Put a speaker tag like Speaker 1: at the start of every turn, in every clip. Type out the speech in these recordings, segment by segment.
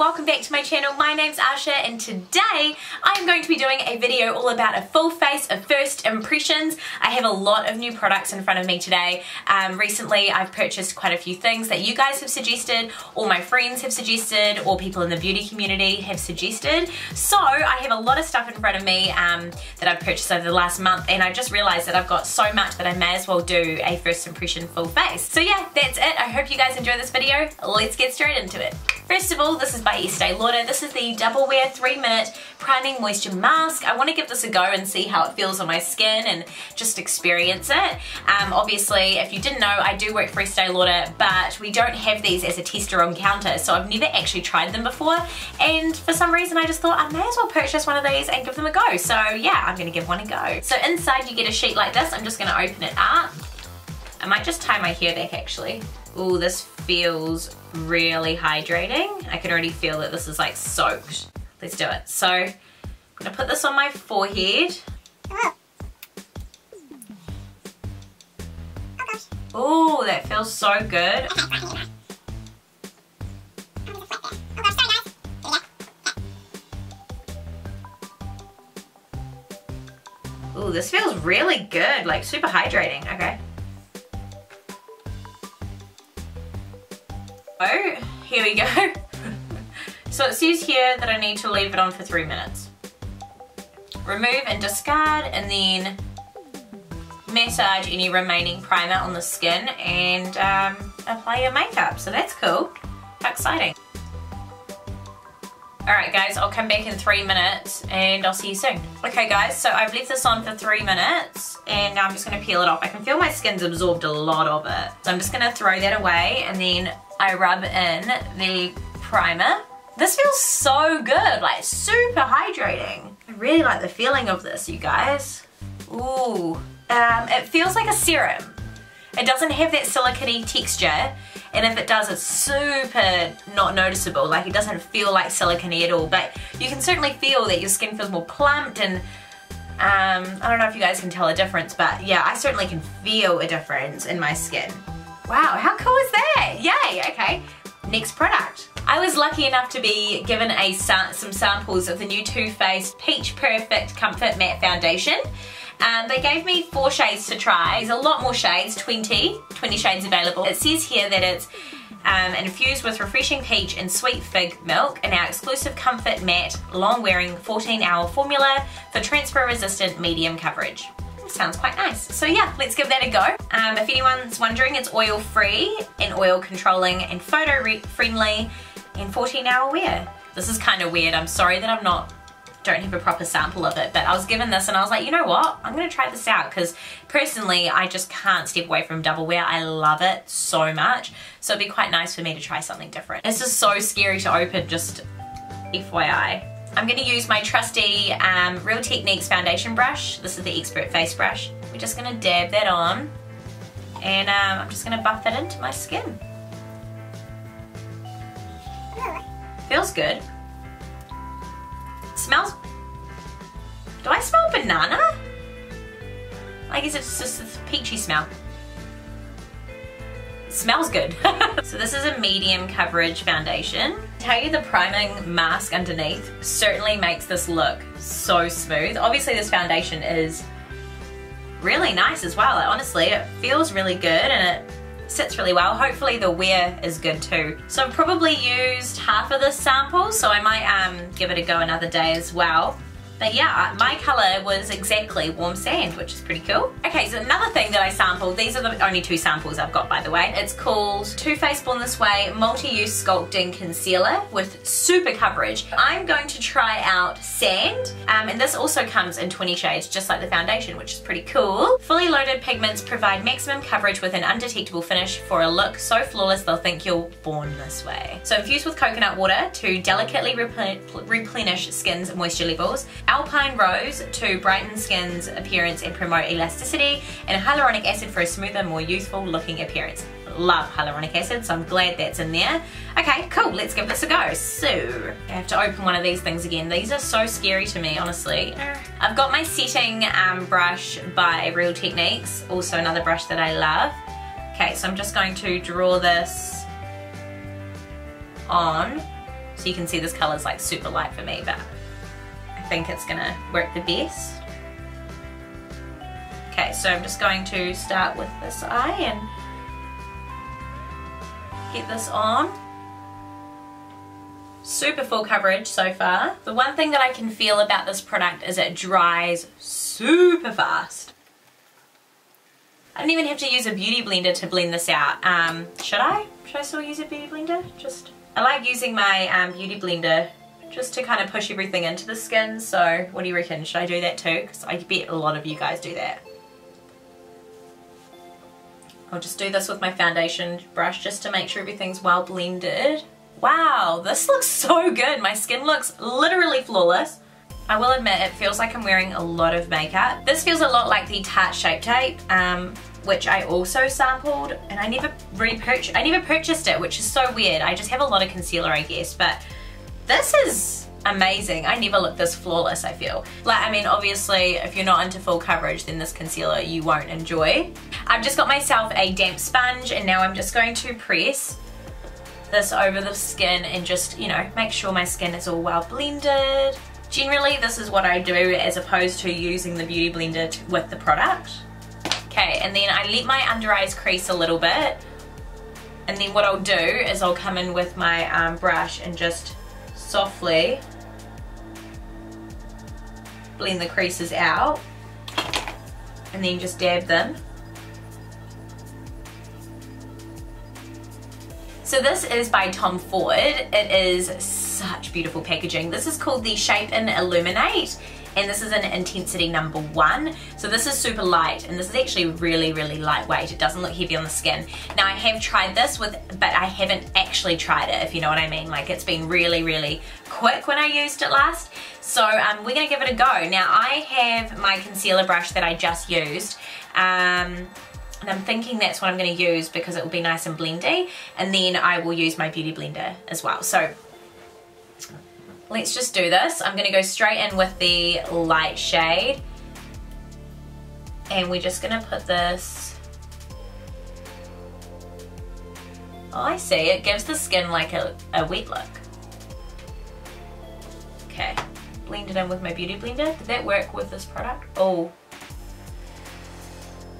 Speaker 1: welcome back to my channel. My name's Asha and today I am going to be doing a video all about a full face of first impressions. I have a lot of new products in front of me today. Recently I've purchased quite a few things that you guys have suggested, or my friends have suggested, or people in the beauty community have suggested. So I have a lot of stuff in front of me that I've purchased over the last month, and I just realized that I've got so much that I may as well do a first impression full face. So yeah, that's it. I hope you guys enjoy this video. Let's get straight into it. First of all, this is by Estee Lauder. This is the Double Wear 3-minute priming moisture mask. I want to give this a go and see how it feels on my skin and just experience it. Obviously, if you didn't know, I do work for Estee Lauder, but we don't have these as a tester on counter, so I've never actually tried them before, and for some reason I just thought I may as well purchase one of these and give them a go. So yeah, I'm going to give one a go. So inside you get a sheet like this. I'm just going to open it up. I might just tie my hair back actually. Ooh, this feels really hydrating. I can already feel that this is like soaked. Let's do it. So I'm gonna put this on my forehead. Ooh, that feels so good. Ooh, this feels really good, like super hydrating. Okay. Oh, here we go. So it says here that I need to leave it on for 3 minutes. Remove and discard, and then massage any remaining primer on the skin and apply your makeup. So that's cool. How exciting. Alright guys, I'll come back in 3 minutes and I'll see you soon. Okay guys, so I've left this on for 3 minutes and now I'm just going to peel it off. I can feel my skin's absorbed a lot of it. So I'm just going to throw that away and then I rub in the primer. This feels so good, like super hydrating. I really like the feeling of this, you guys. Ooh. It feels like a serum. It doesn't have that silicone texture, and if it does, it's super not noticeable. Like, it doesn't feel like silicone at all, but you can certainly feel that your skin feels more plumped, and I don't know if you guys can tell a difference, but yeah, I certainly can feel a difference in my skin. Wow, how cool is that? Yay, okay. Next product. I was lucky enough to be given some samples of the new Too Faced Peach Perfect Comfort Matte Foundation. They gave me 4 shades to try. There's a lot more shades, 20 shades available. It says here that it's infused with refreshing peach and sweet fig milk in our exclusive Comfort Matte long-wearing 14-hour formula for transfer-resistant medium coverage. Sounds quite nice. So yeah, let's give that a go. If anyone's wondering, it's oil-free and oil-controlling and photo-friendly and 14-hour wear. This is kind of weird. I'm sorry that don't have a proper sample of it, but I was given this and I was like, you know what, I'm gonna try this out, because personally I just can't step away from double wear. I love it so much, so it'd be quite nice for me to try something different. It's just so scary to open, just FYI. I'm gonna use my trusty Real Techniques foundation brush. This is the Expert Face Brush. We're just gonna dab that on, and I'm just gonna buff it into my skin. Feels good. Smells... Do I smell banana? I guess it's just a peachy smell. It smells good. So this is a medium coverage foundation. To tell you, the priming mask underneath certainly makes this look so smooth. Obviously this foundation is really nice as well. Like, honestly, it feels really good and it sits really well. Hopefully the wear is good too. So I've probably used half of this sample, so I might give it a go another day as well. But yeah, my colour was exactly warm sand, which is pretty cool. Okay, so another thing that I sampled, these are the only 2 samples I've got, by the way. It's called Too Faced Born This Way Multi-Use Sculpting Concealer with super coverage. I'm going to try out Sand, and this also comes in 20 shades, just like the foundation, which is pretty cool. Fully loaded pigments provide maximum coverage with an undetectable finish for a look so flawless they'll think you're born this way. So infused with coconut water to delicately replenish skin's moisture levels, Alpine Rose to brighten skin's appearance and promote elasticity, and hyaluronic acid for a smoother, more youthful looking appearance. Love hyaluronic acid, so I'm glad that's in there. Okay, cool, let's give this a go. So, I have to open one of these things again. These are so scary to me, honestly. I've got my setting brush by Real Techniques, also another brush that I love. Okay, so I'm just going to draw this on So you can see this color is like super light for me, but I think it's gonna work the best. Okay, so I'm just going to start with this eye and get this on. Super full coverage so far. The one thing that I can feel about this product is it dries super fast. I don't even have to use a beauty blender to blend this out. Should I? Should I still use a beauty blender? I like using my beauty blender just to kind of push everything into the skin. So what do you reckon? Should I do that too? Because I bet a lot of you guys do that. I'll just do this with my foundation brush just to make sure everything's well blended. Wow, this looks so good. My skin looks literally flawless. I will admit it feels like I'm wearing a lot of makeup. This feels a lot like the Tarte Shape Tape, which I also sampled, and I never purchased it, which is so weird. I just have a lot of concealer, I guess, but this is amazing. I never look this flawless, I feel. Like, I mean, obviously, if you're not into full coverage, then this concealer you won't enjoy. I've just got myself a damp sponge, and now I'm just going to press this over the skin and just, you know, make sure my skin is all well blended. Generally, this is what I do as opposed to using the beauty blender with the product. Okay, and then I let my under eyes crease a little bit, and then what I'll do is I'll come in with my brush and just softly blend the creases out, and then just dab them. So this is by Tom Ford. It is such beautiful packaging. This is called the Shape in Illuminate, and this is an intensity number 1. So this is super light, and this is actually really, really lightweight. It doesn't look heavy on the skin. Now I have tried this but I haven't actually tried it, if you know what I mean. Like, it's been really, really quick when I used it last. So we're gonna give it a go. Now I have my concealer brush that I just used. And I'm thinking that's what I'm going to use because it will be nice and blendy, and then I will use my beauty blender as well. So let's just do this. I'm going to go straight in with the light shade, and we're just going to put this, oh, I see, it gives the skin like a wet look. Okay, blend it in with my beauty blender. Did that work with this product? Oh.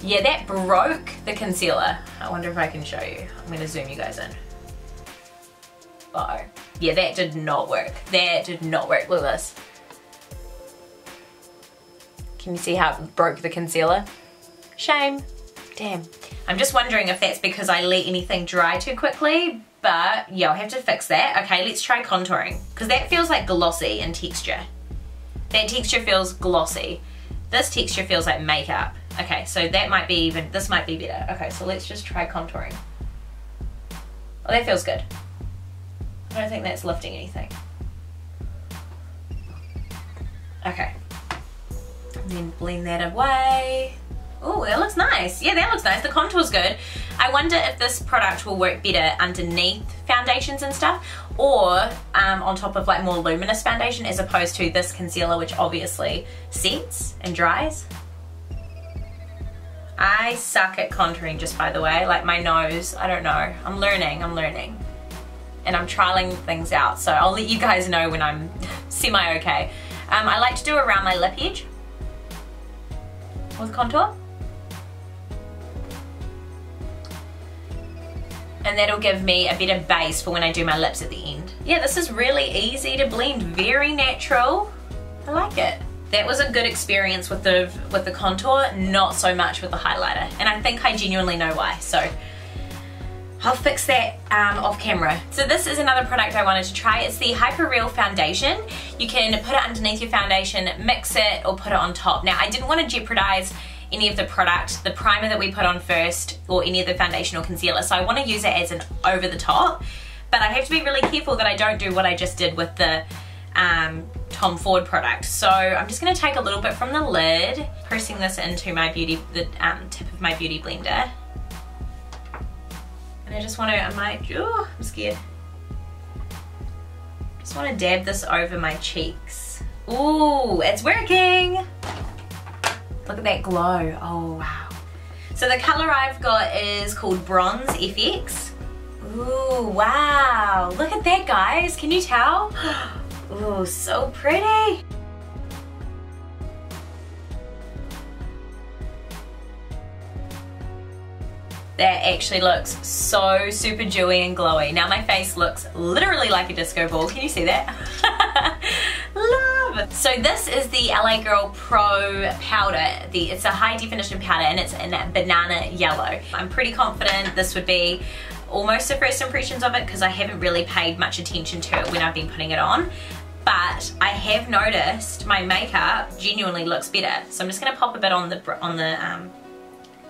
Speaker 1: Yeah, that broke the concealer. I wonder if I can show you. I'm gonna zoom you guys in. Uh-oh. Yeah, that did not work. That did not work. Look at this. Can you see how it broke the concealer? Shame. Damn. I'm just wondering if that's because I let anything dry too quickly, but yeah, I'll have to fix that. Okay, let's try contouring, because that feels like glossy in texture. That texture feels glossy. This texture feels like makeup. Okay, so that might be even, this might be better. Okay, so let's just try contouring. Oh, that feels good. I don't think that's lifting anything. Okay. And then blend that away. Oh, that looks nice. Yeah, that looks nice. The contour's good. I wonder if this product will work better underneath foundations and stuff, or on top of like more luminous foundation, as opposed to this concealer, which obviously sets and dries. I suck at contouring, just by the way. Like my nose, I don't know. I'm learning. And I'm trialing things out, so I'll let you guys know when I'm semi-okay. I like to do around my lip edge with contour. And that'll give me a better base for when I do my lips at the end. Yeah, this is really easy to blend, very natural. I like it. That was a good experience with the contour, not so much with the highlighter. And I think I genuinely know why, so I'll fix that off camera. So this is another product I wanted to try. It's the HyperReal foundation. You can put it underneath your foundation, mix it, or put it on top. Now, I didn't want to jeopardize any of the product, the primer that we put on first, or any of the foundation or concealer, so I want to use it as an over the top, but I have to be really careful that I don't do what I just did with the Tom Ford product. So I'm just going to take a little bit from the lid, pressing this into my the tip of my beauty blender. And I just want to, I'm scared. Just want to dab this over my cheeks. Ooh, it's working! Look at that glow, oh wow. So the color I've got is called Bronze FX. Ooh, wow. Look at that, guys. Can you tell? Ooh, so pretty. That actually looks so super dewy and glowy. Now my face looks literally like a disco ball. Can you see that? Love. So this is the LA Girl Pro powder. It's a high definition powder and it's in banana yellow. I'm pretty confident this would be almost the first impressions of it because I haven't really paid much attention to it when I've been putting it on. But I have noticed my makeup genuinely looks better. So I'm just gonna pop a bit on the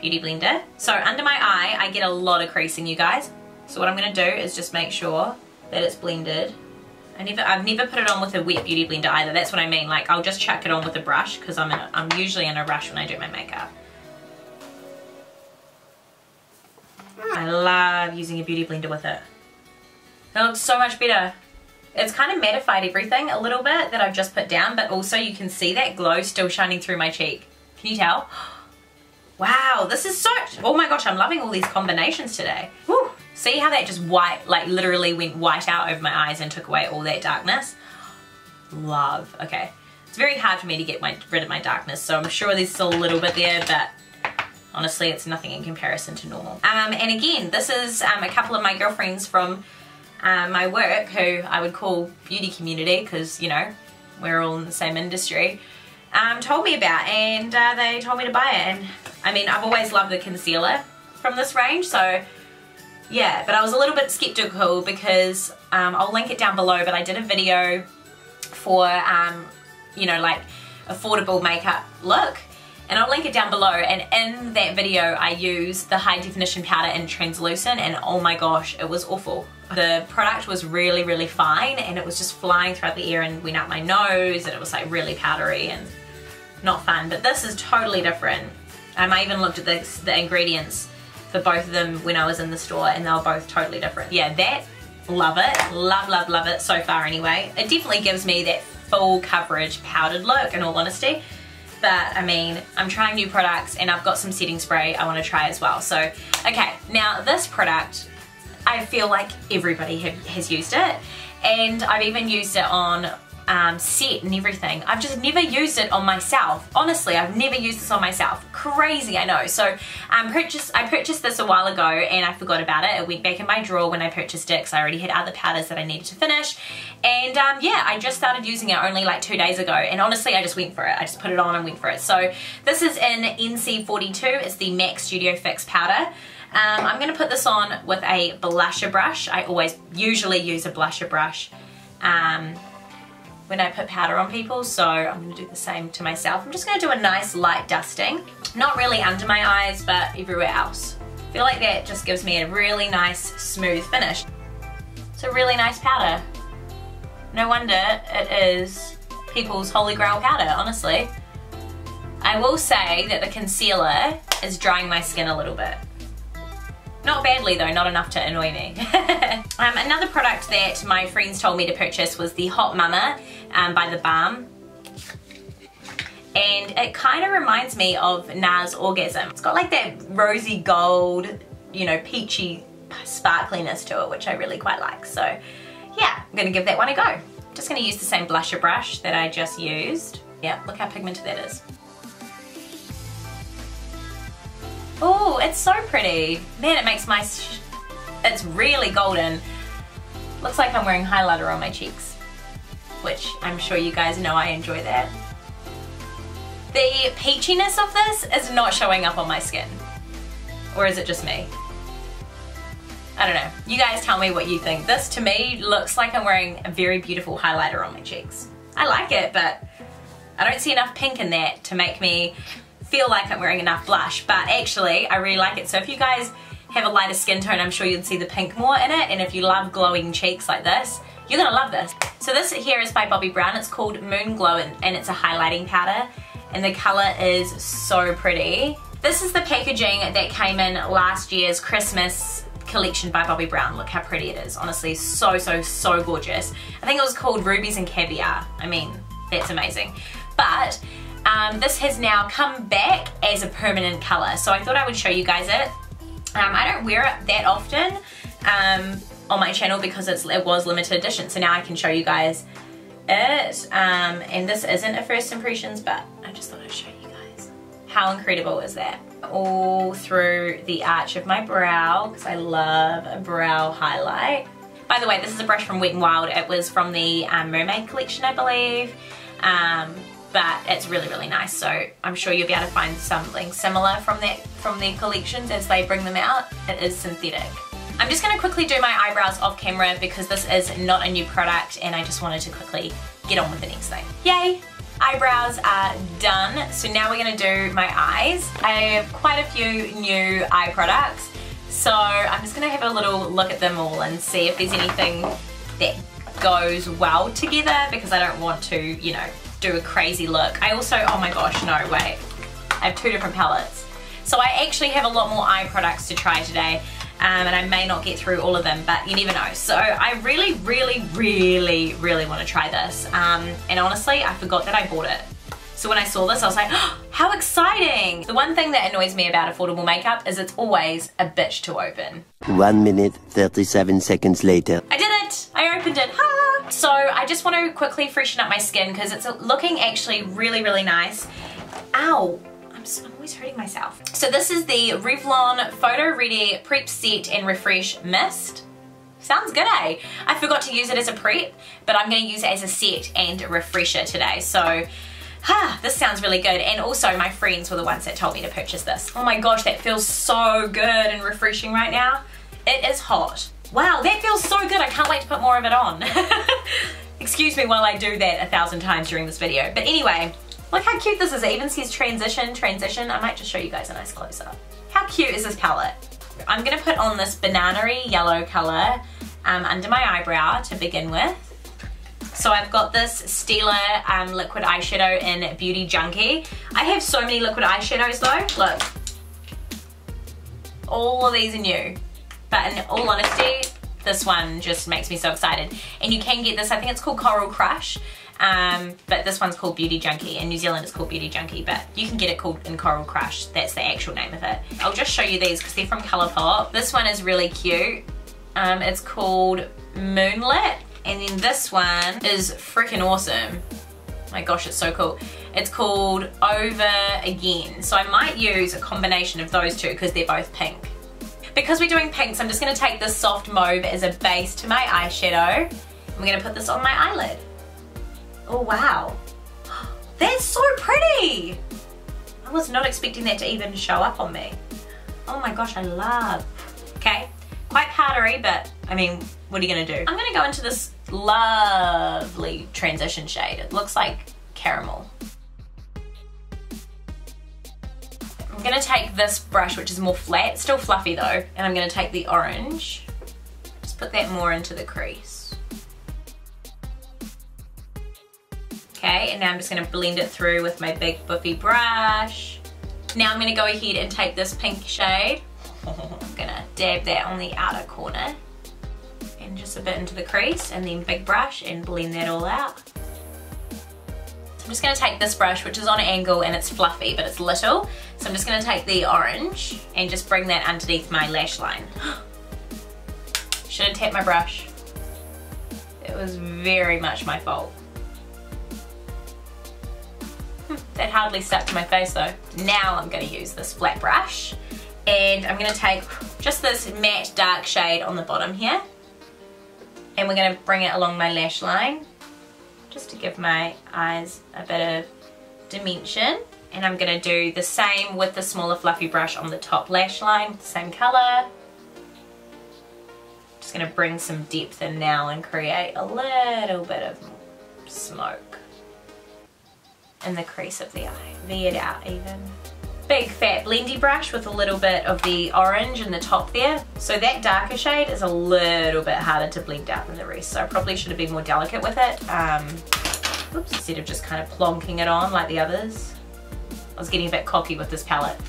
Speaker 1: Beauty Blender. So under my eye, I get a lot of creasing, you guys. So what I'm gonna do is just make sure that it's blended. I've never put it on with a wet Beauty Blender either. That's what I mean. Like I'll just chuck it on with a brush because I'm usually in a rush when I do my makeup. I love using a Beauty Blender with it. It looks so much better. It's kind of mattified everything a little bit that I've just put down, but also you can see that glow still shining through my cheek. Can you tell? Wow, this is so, oh my gosh, I'm loving all these combinations today. Woo. See how that just white, like literally went white out over my eyes and took away all that darkness? Love, okay. It's very hard for me to get rid of my darkness, so I'm sure there's still a little bit there, but honestly, it's nothing in comparison to normal. And again, this is a couple of my girlfriends from my work who I would call beauty community because, you know, we're all in the same industry, told me about, and they told me to buy it. And I mean, I've always loved the concealer from this range, so yeah, but I was a little bit skeptical because I'll link it down below, but I did a video for, you know, like affordable makeup look, and I'll link it down below, and in that video I used the high definition powder in translucent, and oh my gosh, it was awful. The product was really, really fine, and it was just flying throughout the air and went up my nose, and it was like really powdery and not fun, but this is totally different. I even looked at the ingredients for both of them when I was in the store, and they were both totally different. Yeah, that, love it. Love, love, love it so far anyway. It definitely gives me that full coverage powdered look in all honesty. But I mean, I'm trying new products and I've got some setting spray I want to try as well. So, okay, now this product, I feel like everybody has used it. And I've even used it on set and everything. I've just never used it on myself. Honestly, I've never used this on myself. Crazy, I know. So I purchased this a while ago and I forgot about it. It went back in my drawer when I purchased it because I already had other powders that I needed to finish. And yeah, I just started using it only like 2 days ago, and honestly I just went for it. I just put it on and went for it. So this is in NC42. It's the MAC Studio Fix powder. I'm going to put this on with a blusher brush. I usually use a blusher brush when I put powder on people, so I'm going to do the same to myself. I'm just going to do a nice light dusting. Not really under my eyes, but everywhere else. I feel like that just gives me a really nice smooth finish. It's a really nice powder. No wonder it is people's holy grail powder, honestly. I will say that the concealer is drying my skin a little bit. Not badly though, not enough to annoy me. Another product that my friends told me to purchase was the Hot Mama by The Balm. And it kind of reminds me of NARS Orgasm. It's got like that rosy gold, you know, peachy sparkliness to it, which I really quite like. So yeah, I'm gonna give that one a go. Just gonna use the same blusher brush that I just used. Yeah, look how pigmented that is. Oh, it's so pretty. Man, it makes my, it's really golden. Looks like I'm wearing highlighter on my cheeks, which I'm sure you guys know I enjoy that. The peachiness of this is not showing up on my skin. Or is it just me? I don't know. You guys tell me what you think. This to me looks like I'm wearing a very beautiful highlighter on my cheeks. I like it, but I don't see enough pink in that to make me feel like I'm wearing enough blush, but actually I really like it. So if you guys have a lighter skin tone, I'm sure you'd see the pink more in it, and if you love glowing cheeks like this, you're gonna love this. So this here is by Bobbi Brown. It's called Moon Glow, and it's a highlighting powder, and the color is so pretty. This is the packaging that came in last year's Christmas collection by Bobbi Brown. Look how pretty it is. Honestly, so, so, so gorgeous. I think it was called Rubies and Caviar. I mean, that's amazing. But this has now come back as a permanent color, so I thought I would show you guys it. I don't wear it that often, on my channel because it was limited edition. So now I can show you guys it. And this isn't a first impressions, but I just thought I'd show you guys. How incredible is that? All through the arch of my brow, because I love a brow highlight. By the way, this is a brush from Wet n Wild. It was from the Mermaid collection, I believe. But it's really, really nice. So I'm sure you'll be able to find something similar from their collections as they bring them out. It is synthetic. I'm just gonna quickly do my eyebrows off camera because this is not a new product and I just wanted to quickly get on with the next thing. Yay! Eyebrows are done. So now we're gonna do my eyes. I have quite a few new eye products. So I'm just gonna have a little look at them all and see if there's anything that goes well together because I don't want to, you know, do a crazy look. I also, oh my gosh, no, wait. I have two different palettes. So I actually have a lot more eye products to try today. And I may not get through all of them, but you never know. So I really, really, really, really want to try this. And honestly, I forgot that I bought it. So when I saw this, I was like, oh, how exciting! The one thing that annoys me about affordable makeup is it's always a bitch to open.
Speaker 2: 1 minute, 37 seconds later.
Speaker 1: I did it! I opened it, ha! So I just want to quickly freshen up my skin because it's looking actually really, really nice. Ow! I'm always hurting myself. So this is the Revlon Photoready Preap Set and Refresh Mist. Sounds good, eh? I forgot to use it as a prep, but I'm going to use it as a set and a refresher today. So, this sounds really good. And also my friends were the ones that told me to purchase this. Oh my gosh, that feels so good and refreshing right now. It is hot. Wow, that feels so good. I can't wait to put more of it on. Excuse me while I do that 1,000 times during this video. But anyway, look how cute this is. It even says transition. I might just show you guys a nice close-up. How cute is this palette? I'm gonna put on this banana-y yellow color under my eyebrow to begin with. So I've got this Stylist liquid eyeshadow in Beauty Junkie. I have so many liquid eyeshadows though. Look, all of these are new. But in all honesty, this one just makes me so excited. And you can get this, I think it's called Coral Crush. But this one's called Beauty Junkie. In New Zealand it's called Beauty Junkie, but you can get it called in Coral Crush. That's the actual name of it. I'll just show you these because they're from Colourpop. This one is really cute. It's called Moonlit. And then this one is freaking awesome. Oh my gosh, it's so cool. It's called Over Again. So I might use a combination of those two because they're both pink. Because we're doing pinks, I'm just going to take this soft mauve as a base to my eyeshadow. I'm going to put this on my eyelid. Oh wow, that's so pretty. I was not expecting that to even show up on me. Oh my gosh, I love. Okay, quite powdery, but I mean, what are you gonna do? I'm gonna go into this lovely transition shade. It looks like caramel. I'm gonna take this brush, which is more flat, still fluffy though, and I'm gonna take the orange, just put that more into the crease. Okay, and now I'm just going to blend it through with my big boofy brush. Now I'm going to go ahead and take this pink shade. I'm going to dab that on the outer corner and just a bit into the crease, and then big brush and blend that all out. So I'm just going to take this brush, which is on an angle and it's fluffy, but it's little. So I'm just going to take the orange and just bring that underneath my lash line. Should have tapped my brush. It was very much my fault. That hardly stuck to my face though. Now I'm going to use this flat brush and I'm going to take just this matte dark shade on the bottom here and we're going to bring it along my lash line just to give my eyes a bit of dimension, and I'm going to do the same with the smaller fluffy brush on the top lash line with the same colour. Just going to bring some depth in now and create a little bit of smoke in the crease of the eye, V it out even. Big fat blendy brush with a little bit of the orange in the top there. So that darker shade is a little bit harder to blend out than the rest, so I probably should have been more delicate with it. Oops, instead of just kind of plonking it on like the others. I was getting a bit cocky with this palette.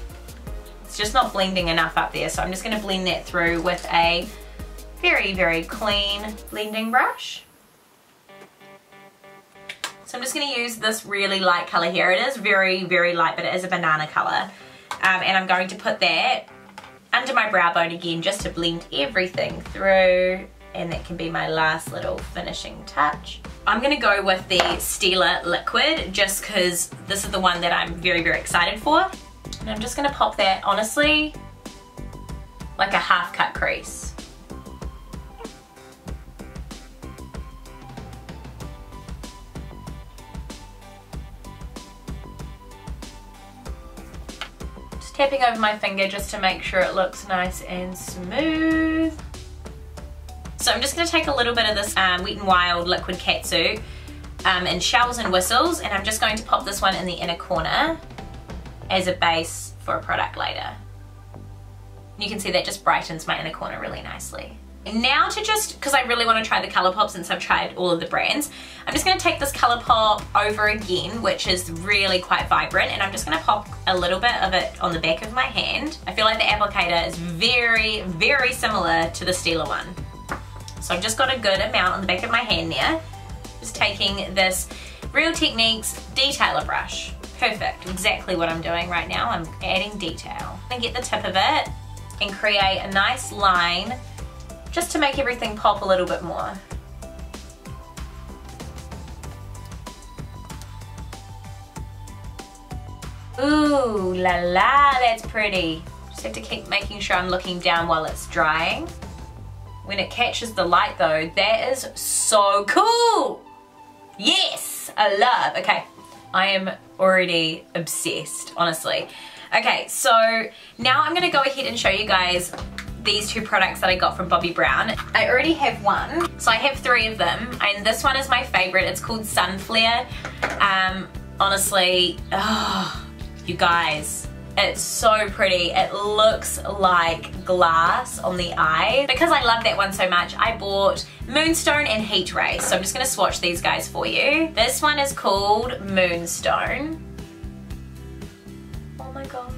Speaker 1: It's just not blending enough up there, so I'm just going to blend that through with a very, very clean blending brush. So I'm just going to use this really light colour here. It is very, very light, but it is a banana colour. And I'm going to put that under my brow bone again just to blend everything through, and that can be my last little finishing touch. I'm gonna go with the Stylist liquid just because this is the one that I'm very, very excited for. And I'm just gonna pop that, honestly, like a half cut crease. Tapping over my finger just to make sure it looks nice and smooth. So I'm just going to take a little bit of this Wet n Wild liquid catsuit in shells and whistles, and I'm just going to pop this one in the inner corner as a base for a product later. You can see that just brightens my inner corner really nicely. Now to just, because I really want to try the ColourPop since I've tried all of the brands, I'm just going to take this ColourPop over again, which is really quite vibrant, and I'm just going to pop a little bit of it on the back of my hand. I feel like the applicator is very, very similar to the Stylist one. So I've just got a good amount on the back of my hand there. Just taking this Real Techniques detailer brush. Perfect, exactly what I'm doing right now. I'm adding detail. I'm going to get the tip of it and create a nice line just to make everything pop a little bit more. Ooh la la, that's pretty. Just have to keep making sure I'm looking down while it's drying. When it catches the light though, that is so cool! Yes, I love. Okay, I am already obsessed, honestly. Okay, so now I'm gonna go ahead and show you guys these two products that I got from Bobbi Brown. I already have one, so I have 3 of them, and this one is my favorite. It's called Sun Flare. Honestly, oh, you guys, it's so pretty. It looks like glass on the eye. Because I love that one so much, I bought Moonstone and Heat Ray, so I'm just gonna swatch these guys for you. This one is called Moonstone. Oh my god.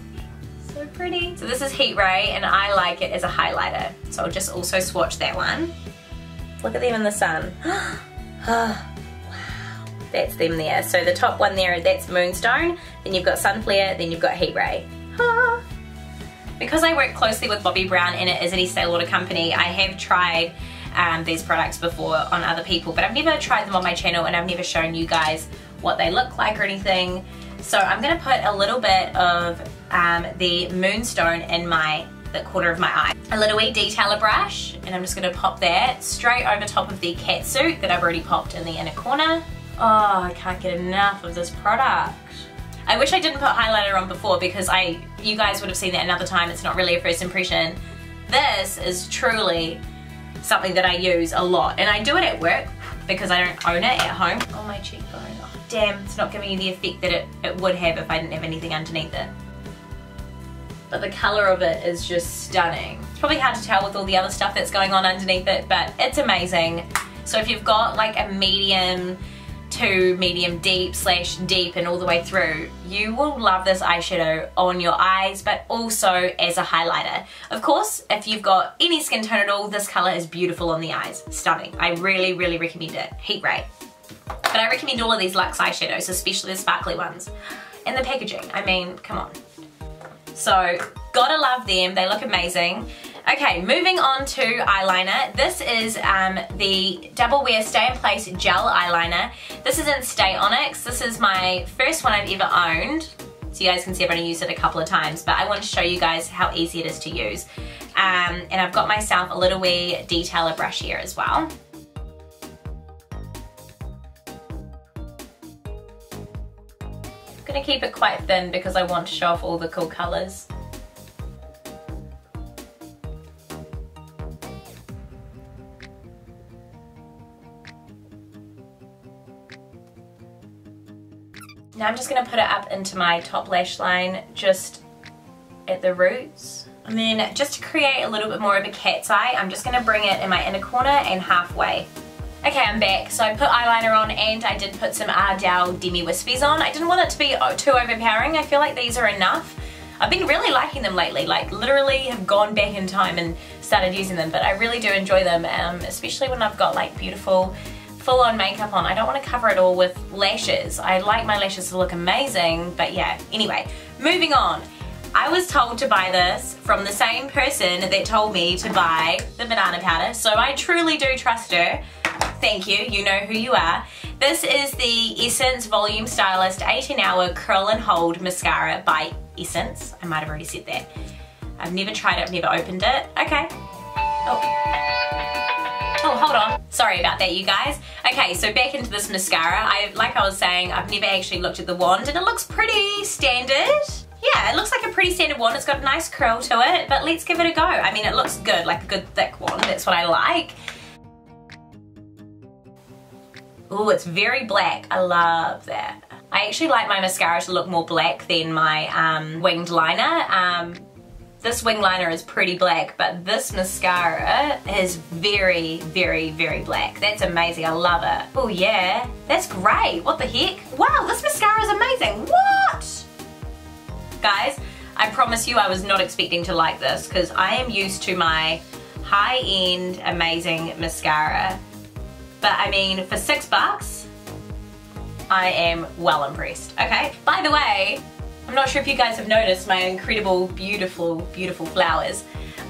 Speaker 1: So pretty. So this is Heat Ray, and I like it as a highlighter. So I'll just also swatch that one. Look at them in the sun. Wow, that's them there. So the top one there, that's Moonstone, then you've got Sun Flare, then you've got Heat Ray. Because I work closely with Bobbi Brown and it is an Estee Lauder company, I have tried these products before on other people, but I've never tried them on my channel and I've never shown you guys what they look like or anything. So I'm going to put a little bit of the Moonstone in the corner of my eye. A little wee detailer brush, and I'm just going to pop that straight over top of the catsuit that I've already popped in the inner corner. Oh, I can't get enough of this product. I wish I didn't put highlighter on before because you guys would have seen that another time. It's not really a first impression. This is truly something that I use a lot, and I do it at work because I don't own it at home. Oh, my cheekbone. Oh, damn, it's not giving you the effect that it would have if I didn't have anything underneath it. But the colour of it is just stunning. It's probably hard to tell with all the other stuff that's going on underneath it, but it's amazing. So if you've got like a medium to medium deep / deep and all the way through, you will love this eyeshadow on your eyes, but also as a highlighter. Of course, if you've got any skin tone at all, this colour is beautiful on the eyes. Stunning. I really, really recommend it. Heat Ray. But I recommend all of these luxe eyeshadows, especially the sparkly ones. And the packaging, I mean, come on. So, gotta love them, they look amazing. Okay, moving on to eyeliner. This is the Double Wear Stay in Place Gel Eyeliner. This is in Stay Onyx. This is my first one I've ever owned. So you guys can see I've only used it a couple of times, but I want to show you guys how easy it is to use. And I've got myself a little wee detailer brush here as well. I'm gonna keep it quite thin because I want to show off all the cool colors. Now I'm just gonna put it up into my top lash line, just at the roots. And then just to create a little bit more of a cat's eye, I'm just gonna bring it in my inner corner and halfway. Okay, I'm back. So I put eyeliner on and I did put some Ardell Demi Wispies on. I didn't want it to be too overpowering. I feel like these are enough. I've been really liking them lately, like literally have gone back in time and started using them, but I really do enjoy them, especially when I've got like beautiful full-on makeup on. I don't want to cover it all with lashes. I like my lashes to look amazing, but yeah. Anyway, moving on. I was told to buy this from the same person that told me to buy the banana powder, so I truly do trust her. Thank you, you know who you are. This is the Essence Volume Stylist 18-Hour Curl and Hold Mascara by Essence. I might have already said that. I've never tried it, I've never opened it. Okay. Oh, hold on. Sorry about that, you guys. Okay, so back into this mascara. Like I was saying, I've never actually looked at the wand, and it looks pretty standard. Yeah, it looks like a pretty standard wand. It's got a nice curl to it, but let's give it a go. I mean, it looks good, like a good thick wand. That's what I like. Ooh, it's very black. I love that. I actually like my mascara to look more black than my winged liner. This wing liner is pretty black, but this mascara is very, very, very black. That's amazing. I love it. Oh yeah, that's great. What the heck? Wow, this mascara is amazing. What? Guys, I promise you I was not expecting to like this because I am used to my high-end amazing mascara. But I mean, for $6, I am well impressed. Okay, by the way, I'm not sure if you guys have noticed my incredible, beautiful, beautiful flowers.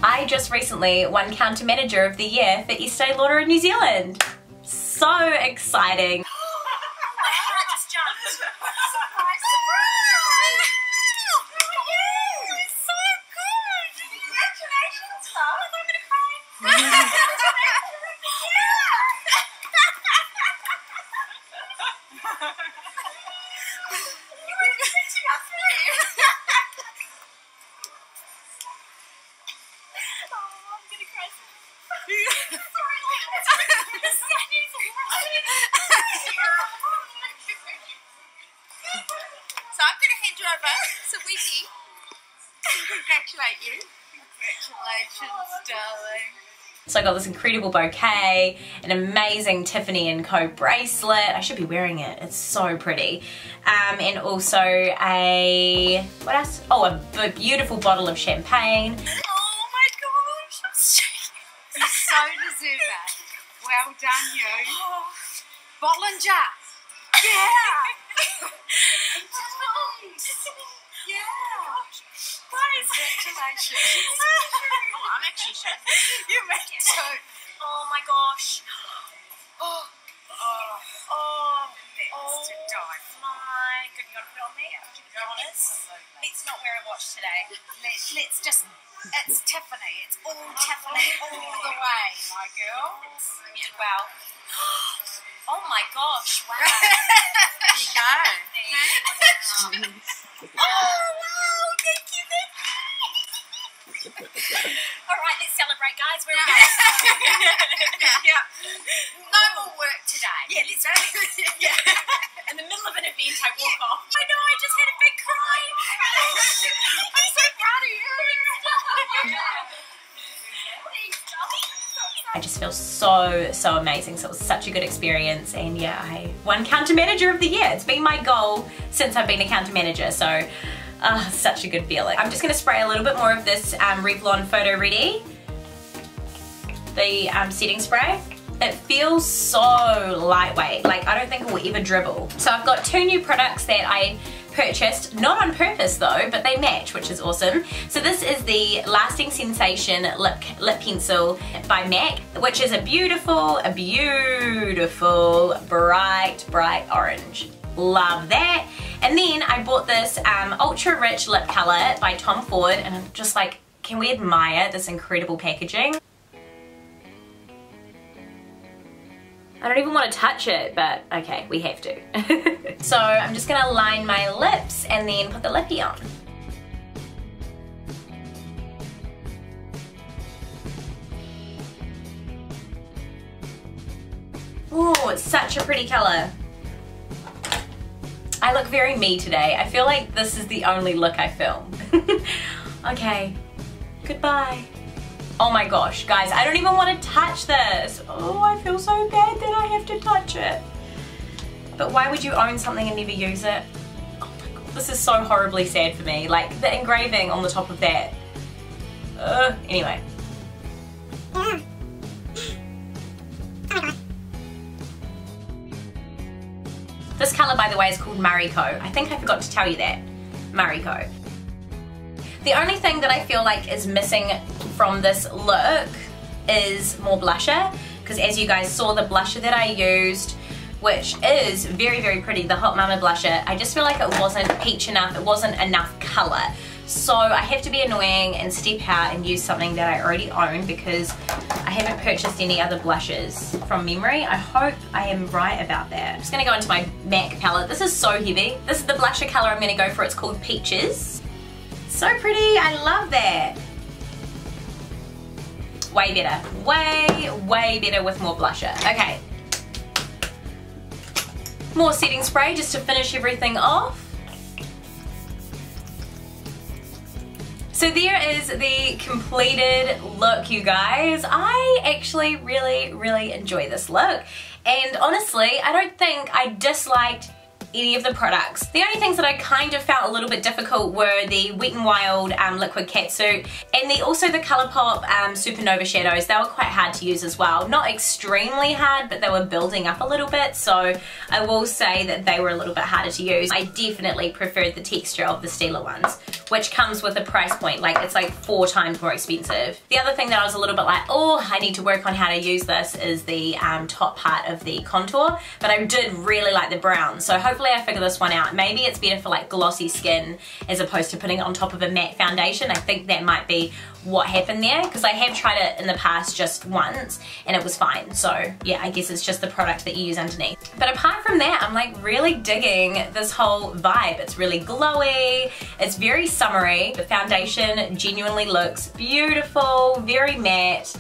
Speaker 1: I just recently won Counter Manager of the Year for Estee Lauder in New Zealand. So exciting.
Speaker 3: My heart just jumped. Surprise, It's so good. Congratulations, love. I'm gonna cry. So I'm going to hand you over to Wiki to congratulate you. Congratulations, darling.
Speaker 1: So I got this incredible bouquet, an amazing Tiffany & Co bracelet. I should be wearing it. It's so pretty. And also a, what else? Oh, a beautiful bottle of champagne.
Speaker 3: Oh my gosh. You so deserve it. Well done, you. Bollinger. Yeah. Yeah. Guys, congratulations. Oh, I'm actually shaking. You make it too. Oh my gosh. Oh. That's to die for. My goodness, you gotta put it on me. To be honest, let's not wear a watch today. Let's just. It's Tiffany. It's all Tiffany all the way, my girl. Wow. Oh my gosh, wow. There you go. Oh wow, thank you. Alright, let's celebrate, guys. Where are we going? Yeah. No more work today. Yeah, let's go. Yeah. In the middle of an event, I walk off. I know, I just had a big cry. I'm so proud of you.
Speaker 1: I just feel so amazing. So it was such a good experience, and yeah, I won Counter Manager of the Year. It's been my goal since I've been a Counter Manager, so such a good feeling. I'm just going to spray a little bit more of this Revlon Photoready, the setting spray. It feels so lightweight, like I don't think it will ever dribble. So I've got two new products that I purchased, not on purpose though, but they match, which is awesome. So this is the Lasting Sensation Lip Pencil by MAC, which is a beautiful, bright orange. Love that. And then I bought this Ultra Rich Lip Color by Tom Ford, and I'm just like, can we admire this incredible packaging? I don't even want to touch it, but okay, we have to. So I'm just gonna line my lips and then put the lippy on. Oh, it's such a pretty color. I look very me today. I feel like this is the only look I film. Okay, goodbye. Oh my gosh, guys, I don't even want to touch this. Oh, I feel so bad that I have to touch it. But why would you own something and never use it? Oh my god, this is so horribly sad for me. Like, the engraving on the top of that. Anyway. This colour, by the way, is called Mariko. I think I forgot to tell you that. Mariko. The only thing that I feel like is missing from this look is more blusher, because as you guys saw, the blusher that I used, which is very, very pretty, the Hot Mama blusher, I just feel like it wasn't peach enough, it wasn't enough color. So I have to be annoying and step out and use something that I already own, because I haven't purchased any other blushes from memory. I hope I am right about that. I'm just gonna go into my MAC palette. This is so heavy. This is the blusher color I'm gonna go for. It's called Peaches. So pretty, I love that. Way better, way better with more blusher. Okay. More setting spray just to finish everything off. So there is the completed look, you guys. I actually really enjoy this look. And honestly, I don't think I disliked any of the products. The only things that I kind of felt a little bit difficult were the Wet n Wild liquid catsuit, and also the Colourpop Supernova shadows. They were quite hard to use as well. Not extremely hard, but they were building up a little bit, so I will say that they were a little bit harder to use. I definitely preferred the texture of the Stila ones, which comes with a price point. Like, it's like 4 times more expensive. The other thing that I was a little bit like, oh, I need to work on how to use this, is the top part of the contour, but I did really like the brown, so hopefully I figure this one out. Maybe it's better for like glossy skin as opposed to putting it on top of a matte foundation. I think that might be what happened there, because I have tried it in the past just once and it was fine. So yeah, I guess it's just the product that you use underneath. But apart from that, I'm like really digging this whole vibe. It's really glowy, it's very summery. The foundation genuinely looks beautiful, very matte.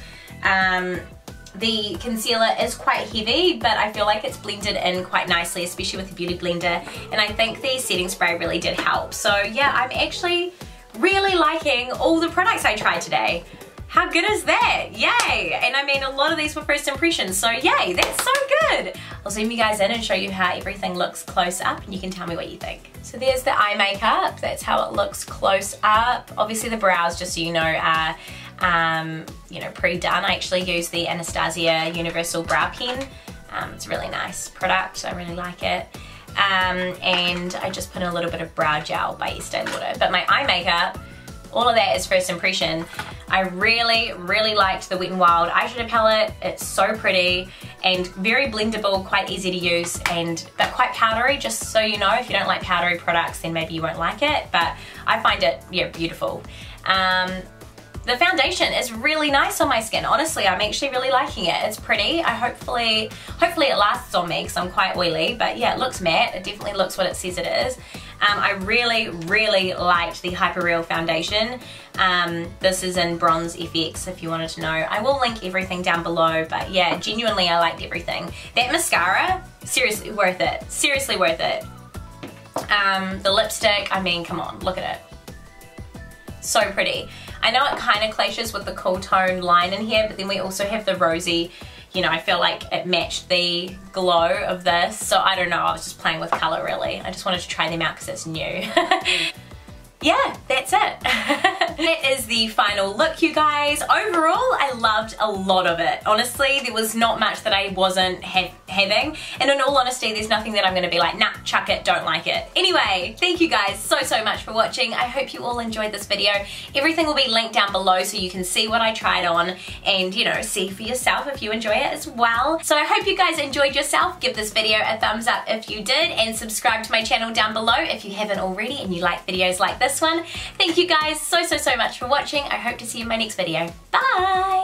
Speaker 1: The concealer is quite heavy, but I feel like it's blended in quite nicely, especially with the Beauty Blender, and I think the setting spray really did help. So yeah, I'm actually really liking all the products I tried today. How good is that? Yay! And I mean, a lot of these were first impressions, so yay, that's so good! I'll zoom you guys in and show you how everything looks close up, and you can tell me what you think. So there's the eye makeup, that's how it looks close up. Obviously the brows, just so you know, are pre-done. I actually use the Anastasia Universal Brow Pen. It's a really nice product, I really like it. And I just put in a little bit of brow gel by Estee Lauder. But my eye makeup, all of that is first impression. I really liked the Wet n Wild eyeshadow palette. It's so pretty and very blendable, quite easy to use, but quite powdery, just so you know. If you don't like powdery products, then maybe you won't like it, but I find it, yeah, beautiful. The foundation is really nice on my skin. Honestly, I'm actually really liking it. It's pretty. Hopefully it lasts on me because I'm quite oily, but yeah, it looks matte. It definitely looks what it says it is. I really liked the HyperReal foundation. This is in Bronze FX if you wanted to know. I will link everything down below, but yeah, genuinely I liked everything. That mascara, seriously worth it. Seriously worth it. The lipstick, I mean, come on, look at it. So pretty. I know it kind of clashes with the cool tone line in here, but then we also have the rosy, you know, I feel like it matched the glow of this, so I don't know, I was just playing with colour really. I just wanted to try them out because it's new. Yeah, that's it. That is the final look, you guys. Overall, I loved a lot of it. Honestly, there was not much that I wasn't having. And in all honesty, there's nothing that I'm going to be like, nah, chuck it, don't like it. Anyway, thank you guys so much for watching. I hope you all enjoyed this video. Everything will be linked down below so you can see what I tried on and, you know, see for yourself if you enjoy it as well. So I hope you guys enjoyed yourself. Give this video a thumbs up if you did, and subscribe to my channel down below if you haven't already and you like videos like this one. Thank you guys so much for watching. I hope to see you in my next video. Bye!